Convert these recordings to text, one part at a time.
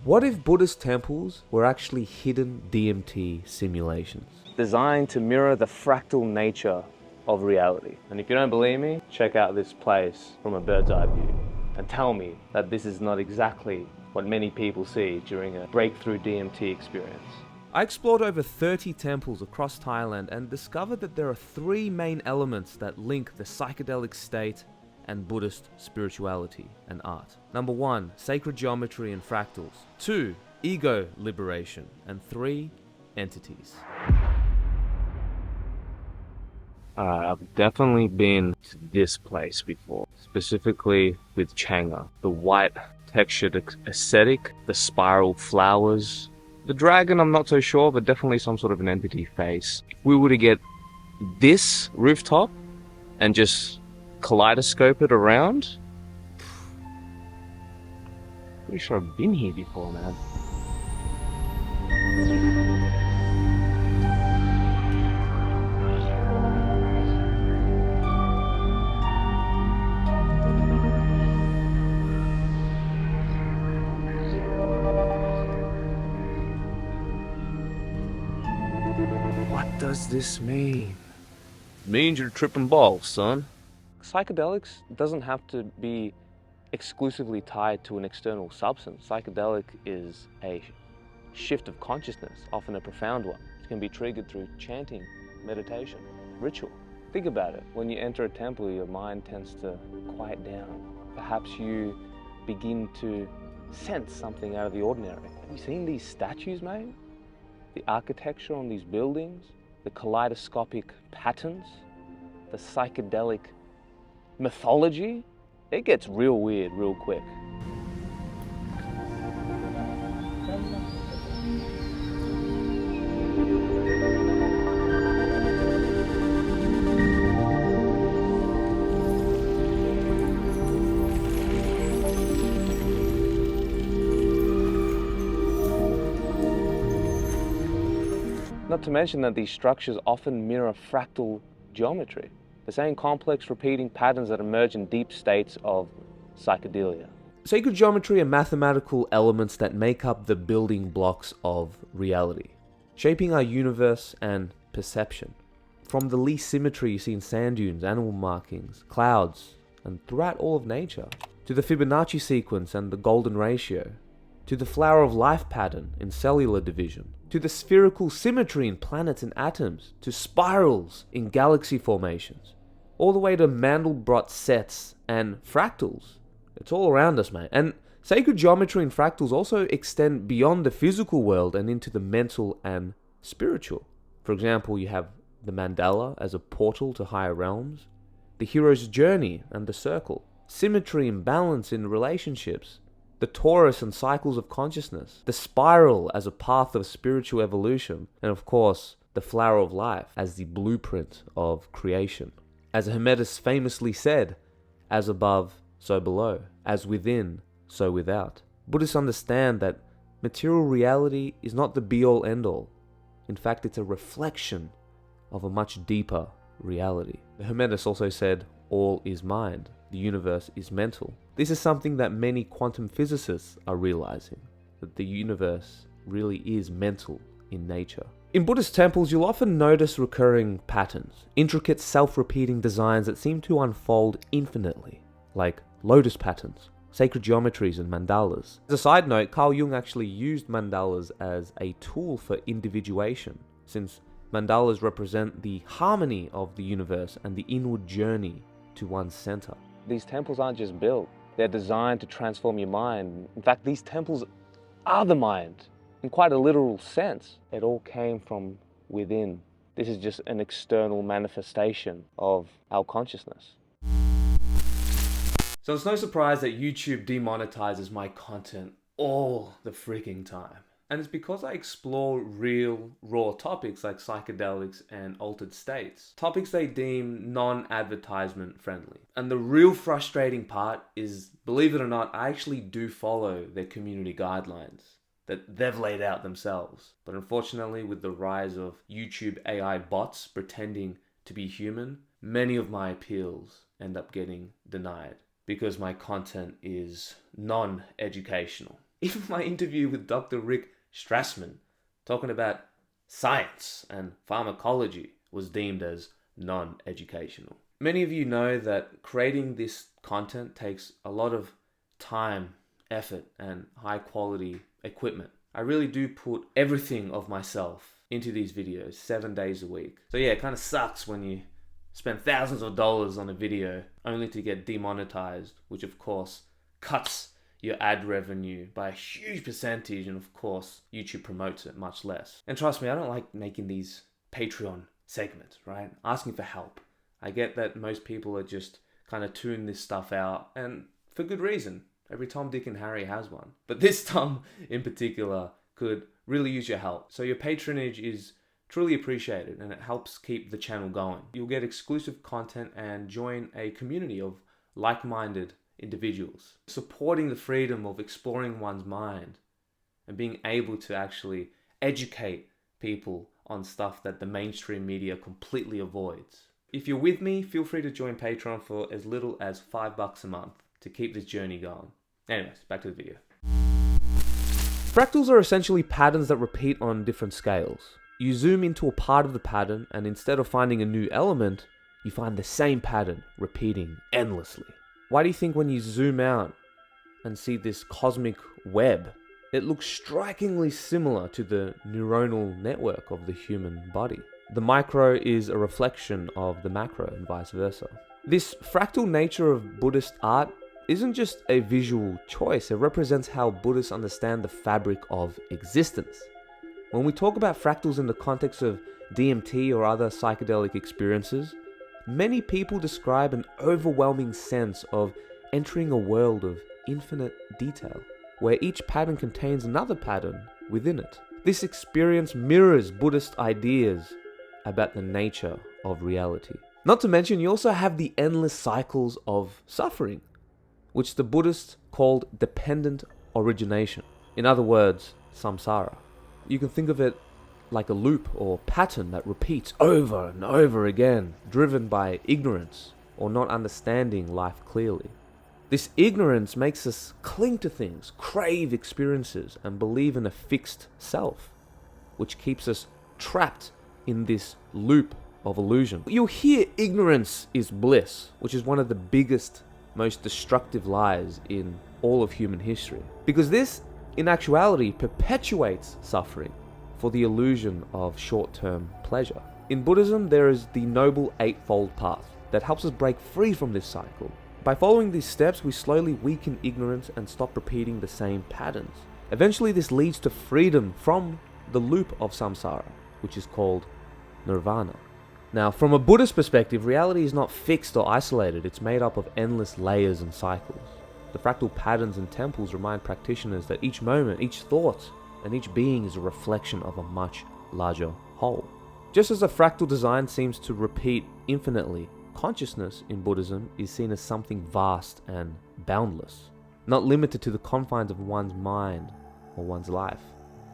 What if Buddhist temples were actually hidden DMT simulations? Designed to mirror the fractal nature of reality. And if you don't believe me, check out this place from a bird's eye view and tell me that this is not exactly what many people see during a breakthrough DMT experience. I explored over 30 temples across Thailand and discovered that there are three main elements that link the psychedelic state and Buddhist spirituality and art. Number 1, sacred geometry and fractals. 2, ego liberation. And 3, entities. I've definitely been to this place before, specifically with Chang'e. The white textured aesthetic, the spiral flowers. The dragon, I'm not so sure, but definitely some sort of an entity face. If we were to get this rooftop and just kaleidoscope it around, pretty sure I've been here before, man. What does this mean? It means you're tripping balls, son. Psychedelics doesn't have to be exclusively tied to an external substance. Psychedelic is a shift of consciousness, often a profound one. It can be triggered through chanting, meditation, ritual. Think about it. When you enter a temple, your mind tends to quiet down. Perhaps you begin to sense something out of the ordinary. Have you seen these statues, mate? The architecture on these buildings, the kaleidoscopic patterns, the psychedelic mythology, it gets real weird real quick. Not to mention that these structures often mirror fractal geometry, the same complex repeating patterns that emerge in deep states of psychedelia. Sacred geometry are mathematical elements that make up the building blocks of reality, shaping our universe and perception. From the least symmetry you see in sand dunes, animal markings, clouds, and throughout all of nature, to the Fibonacci sequence and the golden ratio, to the flower of life pattern in cellular division, to the spherical symmetry in planets and atoms, to spirals in galaxy formations, all the way to Mandelbrot sets and fractals. It's all around us, mate. And sacred geometry and fractals also extend beyond the physical world and into the mental and spiritual. For example, you have the mandala as a portal to higher realms, the hero's journey and the circle, symmetry and balance in relationships, the torus and cycles of consciousness, the spiral as a path of spiritual evolution, and of course, the flower of life as the blueprint of creation. As Hermetis famously said, as above, so below, as within, so without. Buddhists understand that material reality is not the be-all end-all. In fact, it's a reflection of a much deeper reality. The Hermetis also said, all is mind, the universe is mental. This is something that many quantum physicists are realizing, that the universe really is mental in nature. In Buddhist temples, you'll often notice recurring patterns, intricate self-repeating designs that seem to unfold infinitely, like lotus patterns, sacred geometries, and mandalas. As a side note, Carl Jung actually used mandalas as a tool for individuation, since mandalas represent the harmony of the universe and the inward journey to one's center. These temples aren't just built, they're designed to transform your mind. In fact, these temples are the mind, in quite a literal sense. It all came from within. This is just an external manifestation of our consciousness. So it's no surprise that YouTube demonetizes my content all the freaking time. And it's because I explore real, raw topics like psychedelics and altered states. Topics they deem non-advertisement friendly. And the real frustrating part is, believe it or not, I actually do follow their community guidelines that they've laid out themselves. But unfortunately, with the rise of YouTube AI bots pretending to be human, many of my appeals end up getting denied. because my content is non-educational. Even my interview with Dr. Rick Strassman talking about science and pharmacology was deemed as non-educational. Many of you know that creating this content takes a lot of time, effort, and high quality equipment. I really do put everything of myself into these videos 7 days a week. So yeah, it kind of sucks when you spend thousands of dollars on a video only to get demonetized, which of course cuts your ad revenue by a huge percentage, and of course YouTube promotes it much less. And trust me, I don't like making these Patreon segments, right? Asking for help. I get that most people are just kind of tune this stuff out, and for good reason. Every Tom, Dick, and Harry has one. But this Tom in particular could really use your help. So your patronage is truly appreciated, and it helps keep the channel going. You'll get exclusive content and join a community of like-minded individuals, supporting the freedom of exploring one's mind and being able to actually educate people on stuff that the mainstream media completely avoids. If you're with me, feel free to join Patreon for as little as $5 a month to keep this journey going. Anyways, back to the video. Fractals are essentially patterns that repeat on different scales. You zoom into a part of the pattern, and instead of finding a new element, you find the same pattern repeating endlessly. Why do you think when you zoom out and see this cosmic web, it looks strikingly similar to the neuronal network of the human body? The micro is a reflection of the macro and vice versa. This fractal nature of Buddhist art isn't just a visual choice, it represents how Buddhists understand the fabric of existence. When we talk about fractals in the context of DMT or other psychedelic experiences, many people describe an overwhelming sense of entering a world of infinite detail, where each pattern contains another pattern within it. This experience mirrors Buddhist ideas about the nature of reality. Not to mention, you also have the endless cycles of suffering, which the Buddhists called dependent origination. In other words, samsara. You can think of it like a loop or pattern that repeats over and over again, driven by ignorance or not understanding life clearly. This ignorance makes us cling to things, crave experiences, and believe in a fixed self, which keeps us trapped in this loop of illusion. You'll hear ignorance is bliss, which is one of the biggest, most destructive lies in all of human history. Because this, in actuality, perpetuates suffering for the illusion of short-term pleasure. In Buddhism, there is the Noble Eightfold Path that helps us break free from this cycle. By following these steps, we slowly weaken ignorance and stop repeating the same patterns. Eventually, this leads to freedom from the loop of samsara, which is called nirvana. Now, from a Buddhist perspective, reality is not fixed or isolated. It's made up of endless layers and cycles. The fractal patterns in temples remind practitioners that each moment, each thought, and each being is a reflection of a much larger whole. Just as a fractal design seems to repeat infinitely, consciousness in Buddhism is seen as something vast and boundless, not limited to the confines of one's mind or one's life.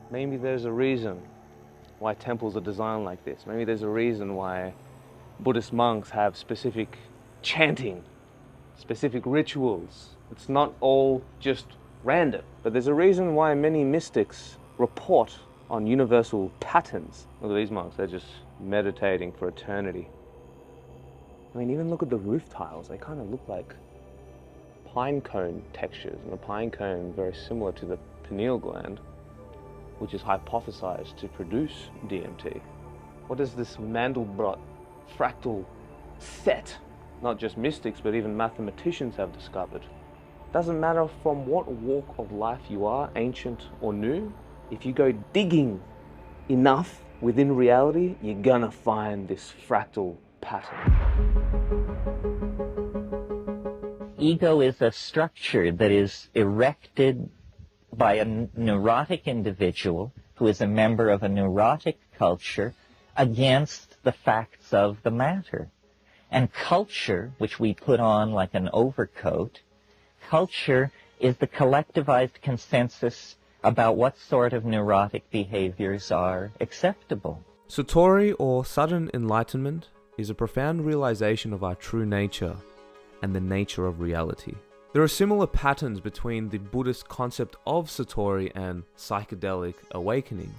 Maybe there's a reason why temples are designed like this. Maybe there's a reason why Buddhist monks have specific chanting, specific rituals. It's not all just random, but there's a reason why many mystics report on universal patterns. Look at these monks, they're just meditating for eternity. I mean, even look at the roof tiles. They kind of look like pine cone textures, and the pine cone very similar to the pineal gland, which is hypothesized to produce DMT. What is this Mandelbrot fractal set? Not just mystics, but even mathematicians have discovered. Doesn't matter from what walk of life you are, ancient or new, if you go digging enough within reality, you're gonna find this fractal pattern. Ego is a structure that is erected by a neurotic individual who is a member of a neurotic culture against the facts of the matter. And culture, which we put on like an overcoat, culture is the collectivized consensus about what sort of neurotic behaviors are acceptable. Satori, or sudden enlightenment, is a profound realization of our true nature and the nature of reality. There are similar patterns between the Buddhist concept of Satori and psychedelic awakening,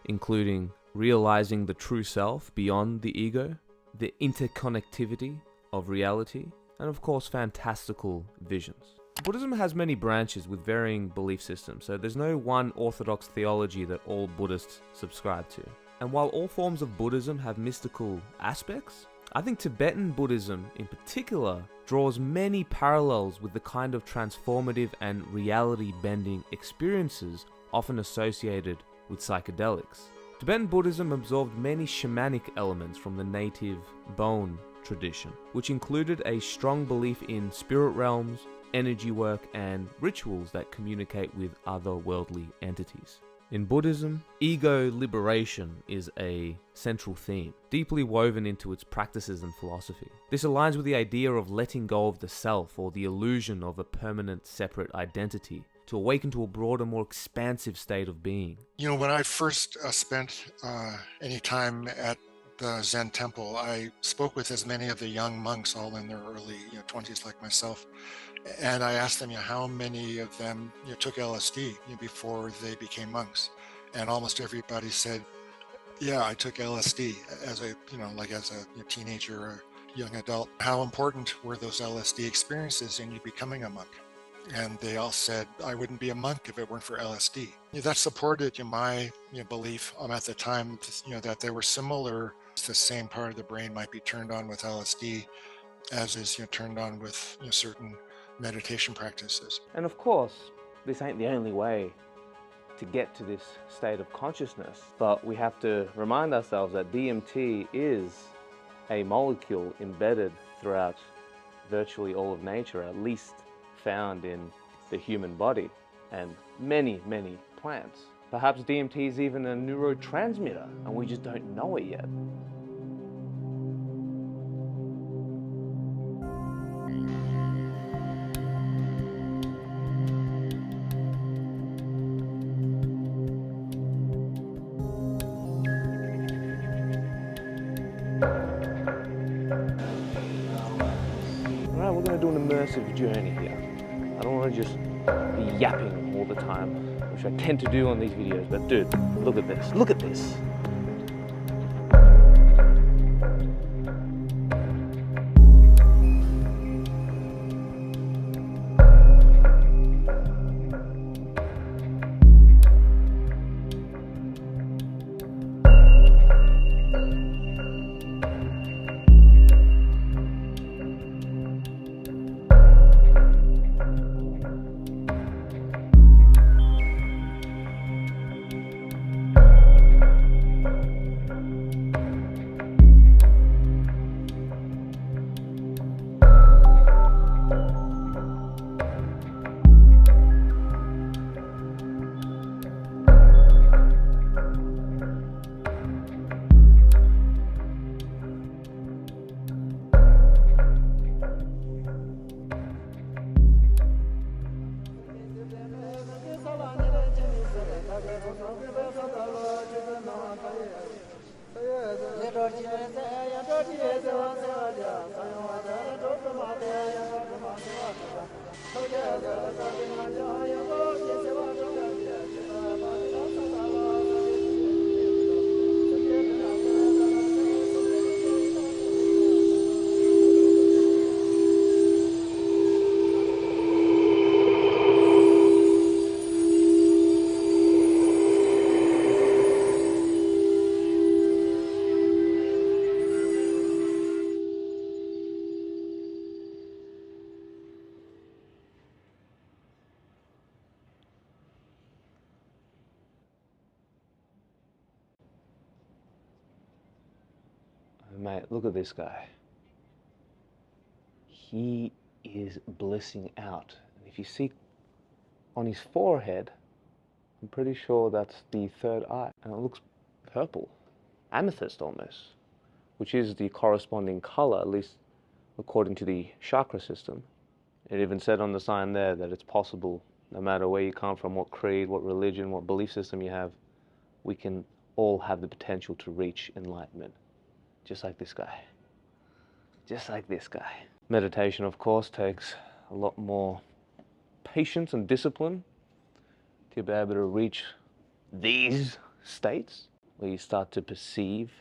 including realizing the true self beyond the ego, the interconnectivity of reality, and of course fantastical visions. Buddhism has many branches with varying belief systems, so there's no one orthodox theology that all Buddhists subscribe to. And while all forms of Buddhism have mystical aspects, I think Tibetan Buddhism in particular draws many parallels with the kind of transformative and reality-bending experiences often associated with psychedelics. Tibetan Buddhism absorbed many shamanic elements from the native Bon tradition, which included a strong belief in spirit realms, energy work, and rituals that communicate with otherworldly entities. In Buddhism, ego liberation is a central theme, deeply woven into its practices and philosophy. This aligns with the idea of letting go of the self or the illusion of a permanent separate identity to awaken to a broader, more expansive state of being. You know, when I first spent any time at the Zen temple, I spoke with as many of the young monks, all in their early 20s like myself, and I asked them, how many of them took LSD before they became monks, and almost everybody said, "Yeah, I took LSD as a as a teenager or young adult." How important were those LSD experiences in you becoming a monk? And they all said, "I wouldn't be a monk if it weren't for LSD." That supported my belief at the time, that they were similar. The same part of the brain might be turned on with LSD as is turned on with certain meditation practices. And of course, this ain't the only way to get to this state of consciousness, but we have to remind ourselves that DMT is a molecule embedded throughout virtually all of nature, at least found in the human body and many, many plants. Perhaps DMT is even a neurotransmitter and we just don't know it yet. Alright, we're going to do an immersive journey here. I don't want to just be yapping all the time, which I tend to do on these videos, but dude, look at this. Look at this. Mate, look at this guy. He is blissing out. And if you see on his forehead, I'm pretty sure that's the third eye. And it looks purple, amethyst almost, which is the corresponding color, at least according to the chakra system. It even said on the sign there that it's possible, no matter where you come from, what creed, what religion, what belief system you have, we can all have the potential to reach enlightenment. Just like this guy. Just like this guy. Meditation, of course, takes a lot more patience and discipline to be able to reach these states where you start to perceive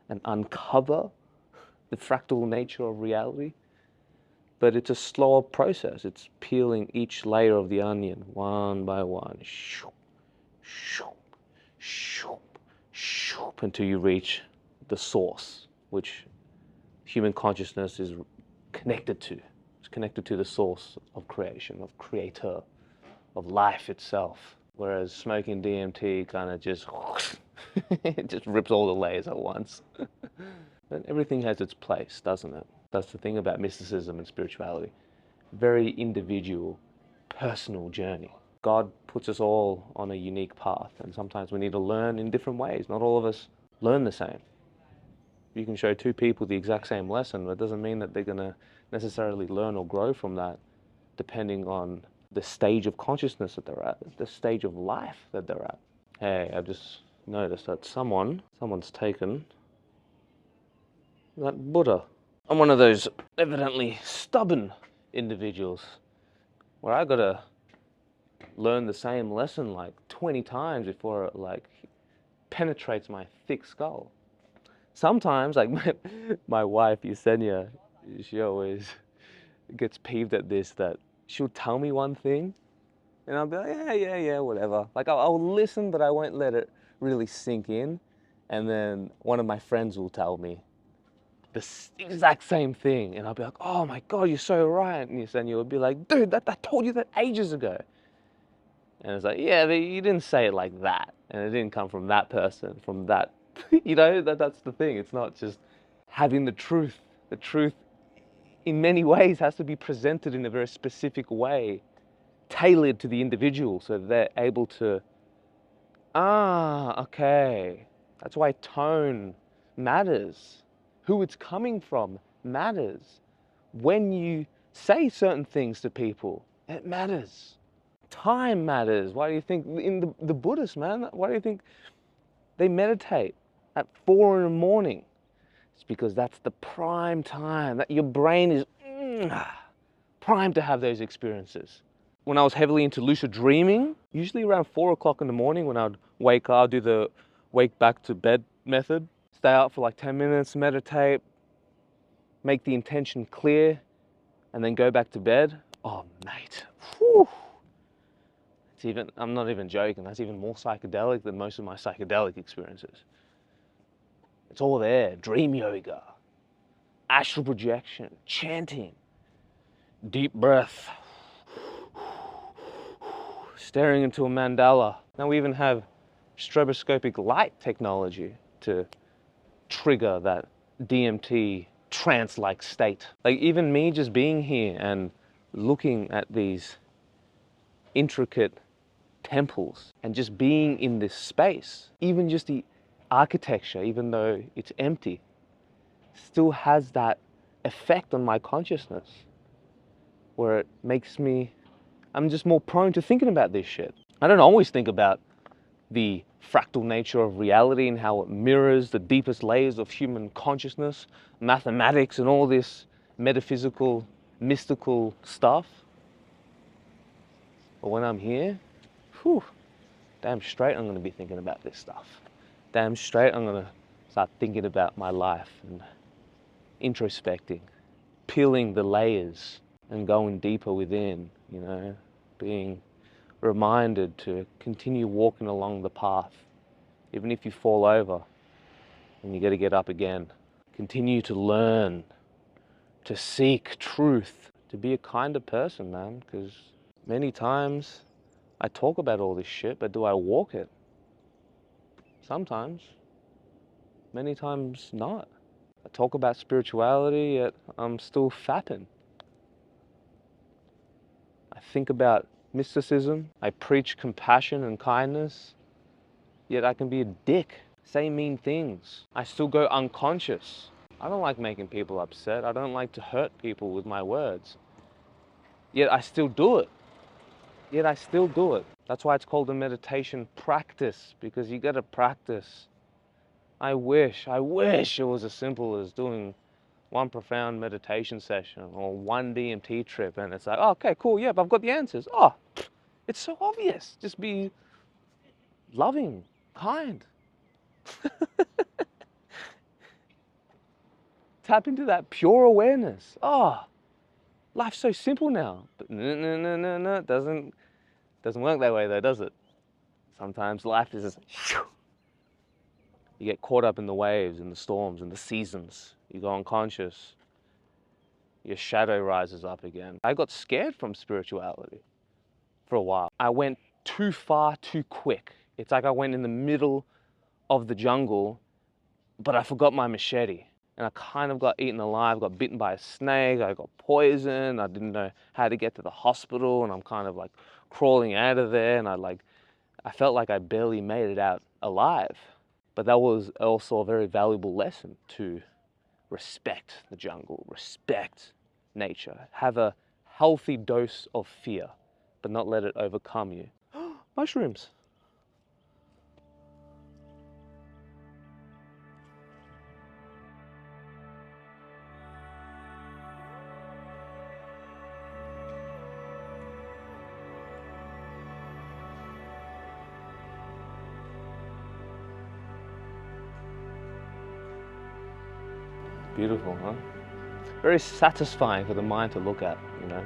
and uncover the fractal nature of reality. But it's a slower process. It's peeling each layer of the onion one by one, shoop, shoop, shoop, shoop, until you reach the source, which human consciousness is connected to. It's connected to the source of creation, of creator, of life itself. Whereas smoking DMT kind of just, it just rips all the layers at once. But everything has its place, doesn't it? That's the thing about mysticism and spirituality. Very individual, personal journey. God puts us all on a unique path, and sometimes we need to learn in different ways. Not all of us learn the same. You can show two people the exact same lesson, but it doesn't mean that they're going to necessarily learn or grow from that, depending on the stage of consciousness that they're at, the stage of life that they're at. Hey, I've just noticed that someone's taken that Buddha. I'm one of those evidently stubborn individuals where I gotta learn the same lesson like 20 times before it like penetrates my thick skull. Sometimes, like my wife Yesenia, she always gets peeved at this, that she'll tell me one thing and I'll be like, yeah, whatever. Like I'll listen, but I won't let it really sink in. And then one of my friends will tell me the exact same thing, and I'll be like, oh my God, you're so right. And Yesenia will be like, dude, I told you that ages ago. And it's like, yeah, but you didn't say it like that. And it didn't come from that person, from that, you know, that's the thing. It's not just having the truth. The truth in many ways has to be presented in a very specific way, tailored to the individual so they're able to, okay. That's why tone matters. Who it's coming from matters. When you say certain things to people, it matters. Time matters. Why do you think in the Buddhists, man, why do you think they meditate at 4 in the morning? It's because that's the prime time, that your brain is primed to have those experiences. When I was heavily into lucid dreaming, usually around 4 o'clock in the morning when I'd wake up, do the wake back to bed method, stay out for like 10 minutes, meditate, make the intention clear, and then go back to bed. Oh, mate. Whew. I'm not even joking, that's even more psychedelic than most of my psychedelic experiences. It's all there. Dream yoga, astral projection, chanting, deep breath, staring into a mandala. Now we even have stroboscopic light technology to trigger that DMT trance-like state. Like even me just being here and looking at these intricate temples and just being in this space, even just the architecture, even though it's empty, still has that effect on my consciousness where it makes me, I'm just more prone to thinking about this shit. I don't always think about the fractal nature of reality and how it mirrors the deepest layers of human consciousness, mathematics and all this metaphysical, mystical stuff. But when I'm here, whew, damn straight I'm gonna be thinking about this stuff. Damn straight I'm gonna start thinking about my life and introspecting, peeling the layers and going deeper within, you know, being reminded to continue walking along the path. Even if you fall over and you got to get up again. Continue to learn, to seek truth, to be a kinder person, man, because many times I talk about all this shit, but do I walk it? Sometimes. Many times not. I talk about spirituality, yet I'm still fapping. I think about mysticism. I preach compassion and kindness, yet I can be a dick, say mean things. I still go unconscious. I don't like making people upset. I don't like to hurt people with my words. Yet I still do it. That's why it's called a meditation practice, because you gotta practice. I wish it was as simple as doing one profound meditation session or one DMT trip, and it's like, oh, okay, cool, yeah, but I've got the answers. Oh, it's so obvious. Just be loving, kind. Tap into that pure awareness. Oh, life's so simple now. But no, it doesn't work that way though, does it? Sometimes life is just, you get caught up in the waves and the storms and the seasons. You go unconscious. Your shadow rises up again. I got scared from spirituality for a while. I went too far too quick. It's like I went in the middle of the jungle, but I forgot my machete. And I kind of got eaten alive, got bitten by a snake, I got poisoned, I didn't know how to get to the hospital, and I'm kind of like crawling out of there, and I felt like I barely made it out alive. But that was also a very valuable lesson to respect the jungle, respect nature, have a healthy dose of fear, but not let it overcome you. Mushrooms. Beautiful, huh? Very satisfying for the mind to look at, you know.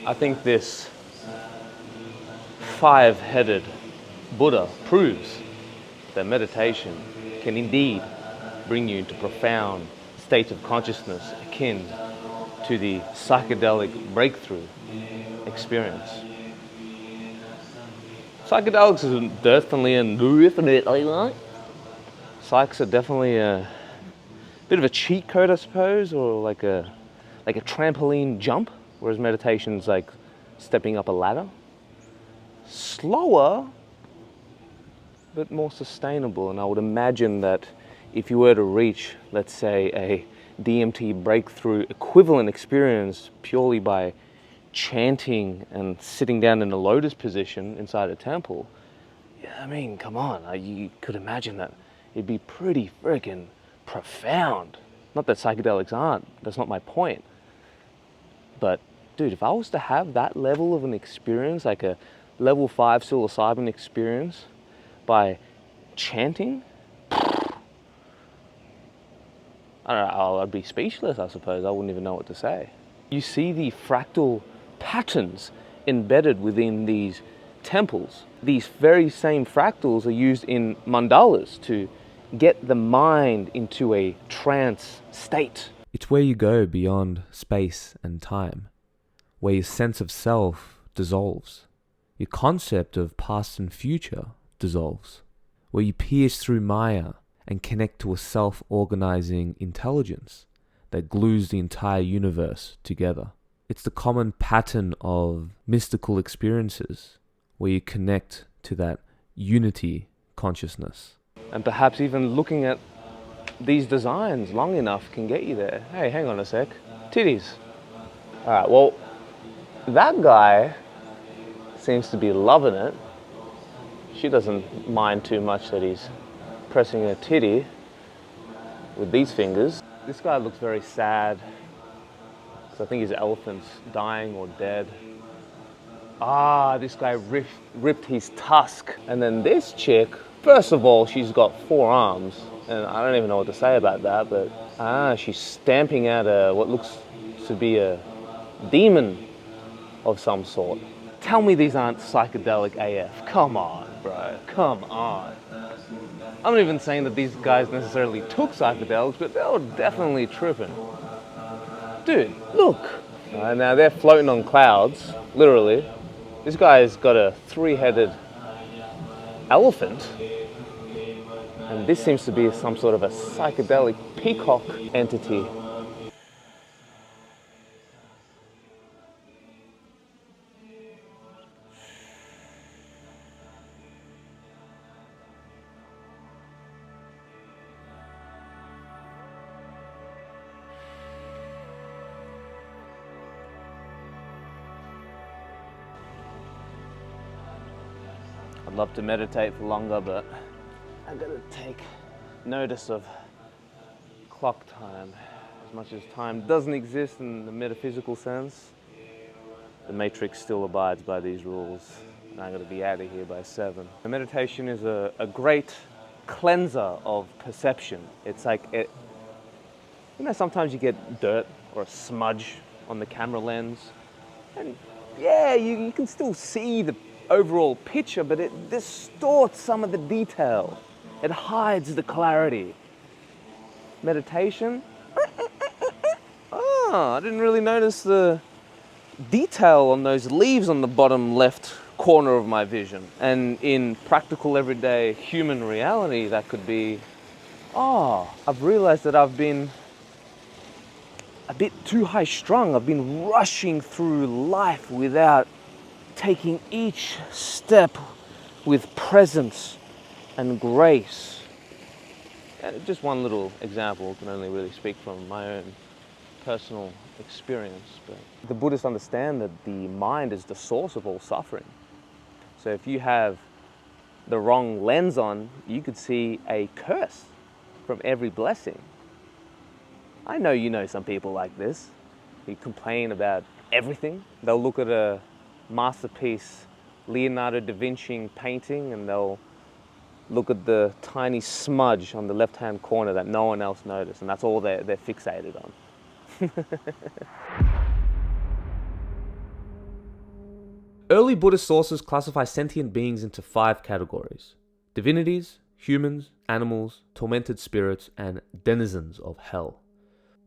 I think this five-headed Buddha proves that meditation can indeed bring you into profound states of consciousness akin to the psychedelic breakthrough experience. Psychedelics is definitely psychs are definitely a bit of a cheat code, I suppose, or like a trampoline jump, whereas meditation's like stepping up a ladder. Slower, but more sustainable. And I would imagine that if you were to reach, let's say, a DMT breakthrough equivalent experience purely by chanting and sitting down in a lotus position inside a temple, yeah, I mean, come on, you could imagine that it'd be pretty freaking profound. Not that psychedelics aren't, that's not my point. But dude, if I was to have that level of an experience, like a level 5 psilocybin experience by chanting, I don't know, I'd be speechless, I suppose. I wouldn't even know what to say. You see the fractal patterns embedded within these temples. These very same fractals are used in mandalas to get the mind into a trance state. It's where you go beyond space and time, where your sense of self dissolves. Your concept of past and future dissolves, where you pierce through Maya and connect to a self-organizing intelligence that glues the entire universe together. It's the common pattern of mystical experiences where you connect to that unity consciousness. And perhaps even looking at these designs long enough can get you there. Hey, hang on a sec. Titties. All right, well, that guy seems to be loving it. She doesn't mind too much that he's pressing her titty with these fingers. This guy looks very sad. So I think his elephant's dying or dead. Ah, this guy ripped his tusk. And then this chick, first of all, she's got 4 arms. And I don't even know what to say about that, but she's stamping out what looks to be a demon of some sort. Tell me these aren't psychedelic AF. Come on, bro. Come on. I'm not even saying that these guys necessarily took psychedelics, but they were definitely tripping. Dude, look. Now they're floating on clouds, literally. This guy's got a 3-headed elephant. And this seems to be some sort of a psychedelic peacock entity. I'd love to meditate for longer, but I've got to take notice of clock time. As much as time doesn't exist in the metaphysical sense, the Matrix still abides by these rules, and I've got to be out of here by 7. The meditation is a great cleanser of perception. It's like, sometimes you get dirt or a smudge on the camera lens, and yeah, you can still see the overall picture, but it distorts some of the detail. It hides the clarity. Meditation? I didn't really notice the detail on those leaves on the bottom left corner of my vision. And in practical everyday human reality, that could be, I've realized that I've been a bit too high strung. I've been rushing through life without taking each step with presence and grace. And just one little example, can only really speak from my own personal experience, but the Buddhists understand that the mind is the source of all suffering. So if you have the wrong lens on, you could see a curse from every blessing. I know you know some people like this. They complain about everything. They'll look at a masterpiece Leonardo da Vinci painting and they'll look at the tiny smudge on the left-hand corner that no one else noticed, and that's all they're fixated on. Early Buddhist sources classify sentient beings into 5 categories: divinities, humans, animals, tormented spirits, and denizens of hell.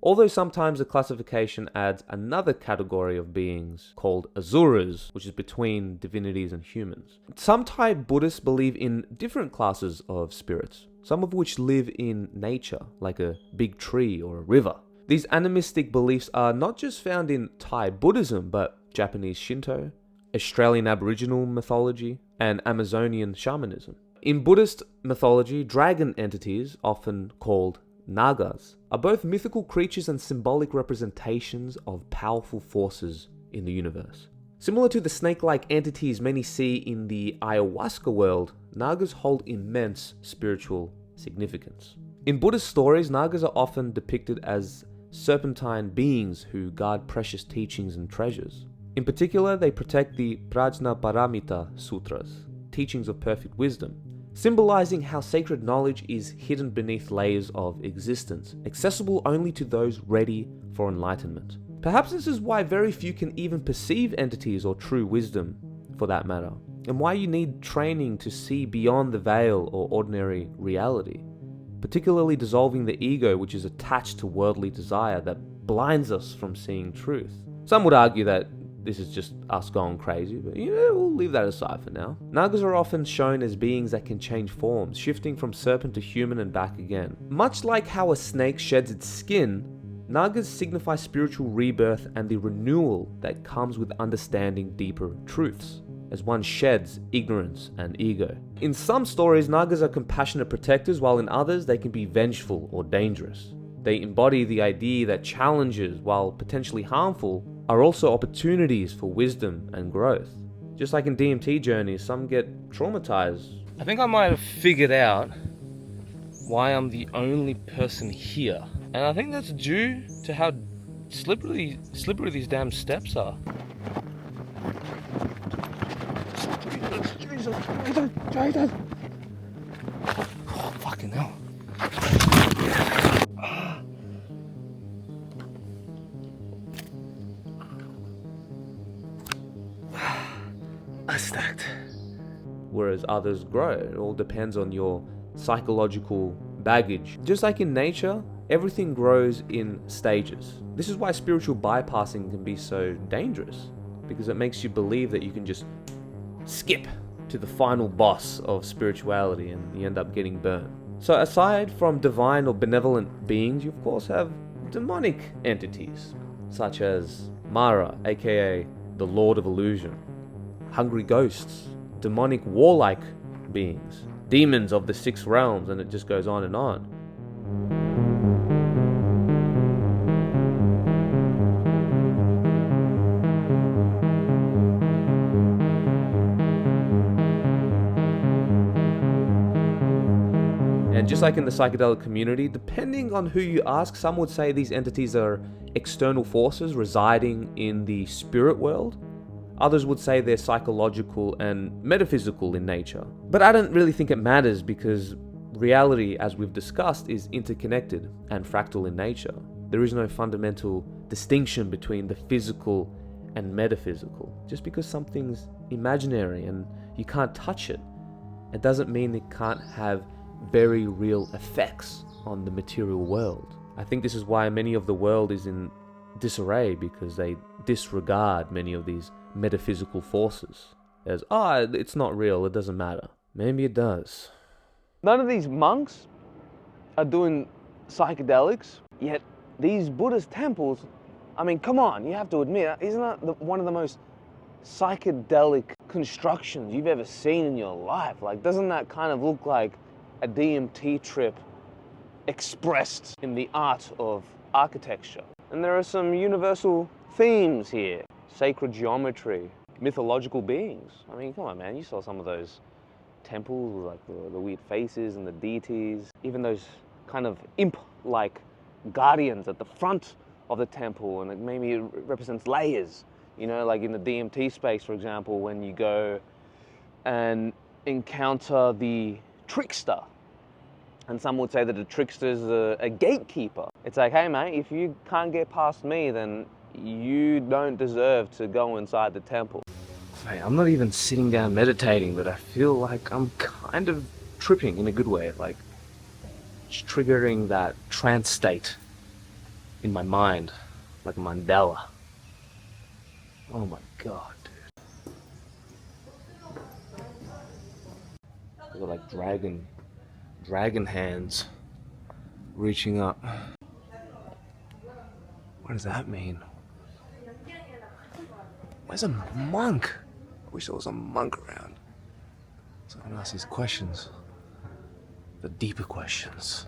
Although sometimes the classification adds another category of beings called asuras, which is between divinities and humans. Some Thai Buddhists believe in different classes of spirits, some of which live in nature, like a big tree or a river. These animistic beliefs are not just found in Thai Buddhism, but Japanese Shinto, Australian Aboriginal mythology, and Amazonian shamanism. In Buddhist mythology, dragon entities, often called Nagas, are both mythical creatures and symbolic representations of powerful forces in the universe. Similar to the snake-like entities many see in the ayahuasca world, Nagas hold immense spiritual significance. In Buddhist stories, Nagas are often depicted as serpentine beings who guard precious teachings and treasures. In particular, they protect the Prajnaparamita Sutras, teachings of perfect wisdom, symbolizing how sacred knowledge is hidden beneath layers of existence, accessible only to those ready for enlightenment. Perhaps this is why very few can even perceive entities or true wisdom, for that matter, and why you need training to see beyond the veil or ordinary reality, particularly dissolving the ego which is attached to worldly desire that blinds us from seeing truth. Some would argue that this is just us going crazy, but we'll leave that aside for now. Nagas are often shown as beings that can change forms, shifting from serpent to human and back again. Much like how a snake sheds its skin, Nagas signify spiritual rebirth and the renewal that comes with understanding deeper truths, as one sheds ignorance and ego. In some stories, Nagas are compassionate protectors, while in others they can be vengeful or dangerous. They embody the idea that challenges, while potentially harmful, are also opportunities for wisdom and growth. Just like in DMT journeys, some get traumatized. I think I might have figured out why I'm the only person here. And I think that's due to how slippery these damn steps are. Jesus. Oh, fucking hell. I stacked. Whereas others grow. It all depends on your psychological baggage. Just like in nature, everything grows in stages. This is why spiritual bypassing can be so dangerous, because it makes you believe that you can just skip to the final boss of spirituality and you end up getting burned. So aside from divine or benevolent beings, you of course have demonic entities, such as Mara, aka the Lord of Illusion, hungry ghosts, demonic warlike beings, demons of the six realms, and it just goes on and on. And just like in the psychedelic community, depending on who you ask, some would say these entities are external forces residing in the spirit world. Others would say they're psychological and metaphysical in nature. But I don't really think it matters, because reality, as we've discussed, is interconnected and fractal in nature. There is no fundamental distinction between the physical and metaphysical. Just because something's imaginary and you can't touch it, it doesn't mean it can't have very real effects on the material world. I think this is why many of the world is in disarray, because they disregard many of these metaphysical forces as, it's not real, it doesn't matter. Maybe it does. None of these monks are doing psychedelics, yet these Buddhist temples, I mean, come on, you have to admit, isn't that one of the most psychedelic constructions you've ever seen in your life? Like, doesn't that kind of look like a DMT trip expressed in the art of architecture? And there are some universal themes here. Sacred geometry, mythological beings. I mean, come on, man, you saw some of those temples with like the weird faces and the deities, even those kind of imp-like guardians at the front of the temple, and it maybe represents layers, you know, like in the DMT space, for example, when you go and encounter the trickster. And some would say that the trickster is a gatekeeper. It's like, hey mate, if you can't get past me, then you don't deserve to go inside the temple. Mate, I'm not even sitting down meditating, but I feel like I'm kind of tripping in a good way, like just triggering that trance state in my mind, like a Mandela. Oh my god, dude. I've got like dragon hands reaching up. What does that mean? Where's a monk? I wish there was a monk around, so I can ask these questions, the deeper questions.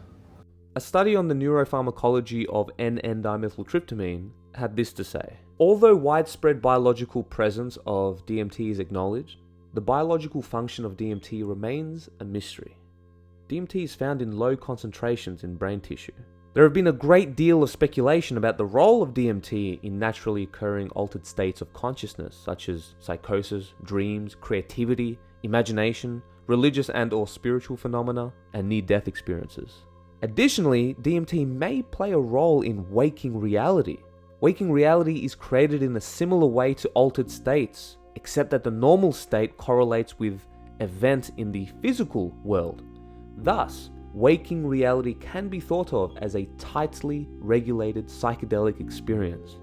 A study on the neuropharmacology of N,N-dimethyltryptamine had this to say: although widespread biological presence of DMT is acknowledged, the biological function of DMT remains a mystery. DMT is found in low concentrations in brain tissue. There have been a great deal of speculation about the role of DMT in naturally occurring altered states of consciousness, such as psychosis, dreams, creativity, imagination, religious and/or spiritual phenomena, and near-death experiences. Additionally, DMT may play a role in waking reality. Waking reality is created in a similar way to altered states, except that the normal state correlates with events in the physical world. Thus, waking reality can be thought of as a tightly regulated psychedelic experience,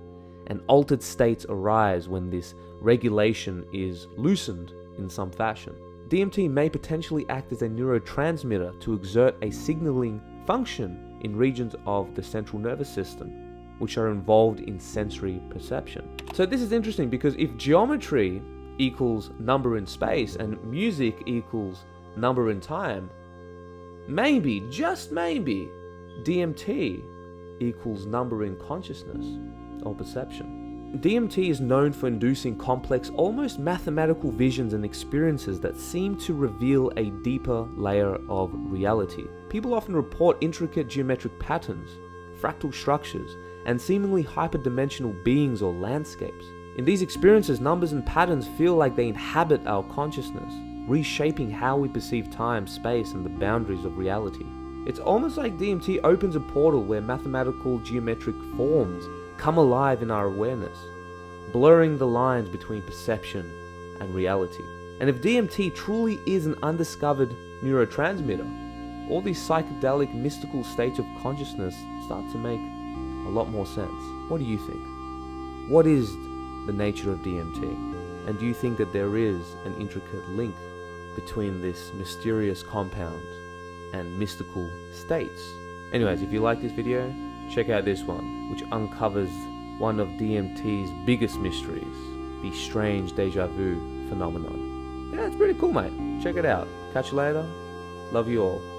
and altered states arise when this regulation is loosened in some fashion. DMT may potentially act as a neurotransmitter to exert a signaling function in regions of the central nervous system, which are involved in sensory perception. So this is interesting, because if geometry equals number in space and music equals number in time, maybe, just maybe, DMT equals number in consciousness or perception. DMT is known for inducing complex, almost mathematical visions and experiences that seem to reveal a deeper layer of reality. People often report intricate geometric patterns, fractal structures, and seemingly hyperdimensional beings or landscapes. In these experiences, numbers and patterns feel like they inhabit our consciousness, reshaping how we perceive time, space, and the boundaries of reality. It's almost like DMT opens a portal where mathematical geometric forms come alive in our awareness, blurring the lines between perception and reality. And if DMT truly is an undiscovered neurotransmitter, all these psychedelic mystical states of consciousness start to make a lot more sense. What do you think? What is the nature of DMT? And do you think that there is an intricate link between this mysterious compound and mystical states? Anyways, if you like this video, check out this one, which uncovers one of DMT's biggest mysteries, the strange deja vu phenomenon. Yeah, it's pretty cool, mate. Check it out. Catch you later. Love you all.